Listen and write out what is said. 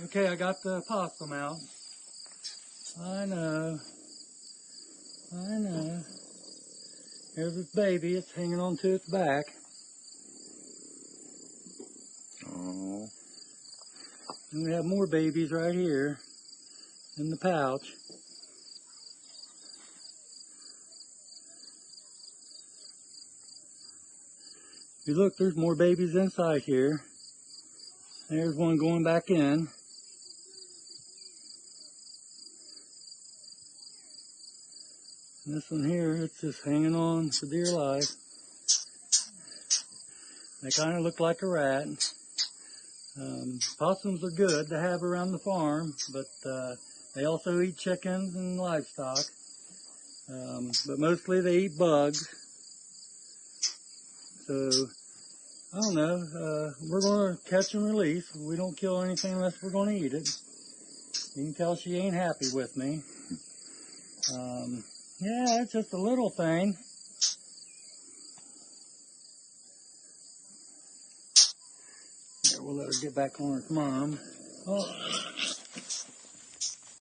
Okay, I got the possum out. I know. Here's its baby. It's hanging on to its back. Oh. And we have more babies right here in the pouch. If you look, there's more babies inside here. There's one going back in. And this one here, it's just hanging on for dear life. They kind of look like a rat. Possums are good to have around the farm, but they also eat chickens and livestock. But mostly they eat bugs. So, I don't know, we're going to catch and release. We don't kill anything unless we're going to eat it. You can tell she ain't happy with me. Yeah, it's just a little thing. Here, we'll let her get back on her mom. Oh.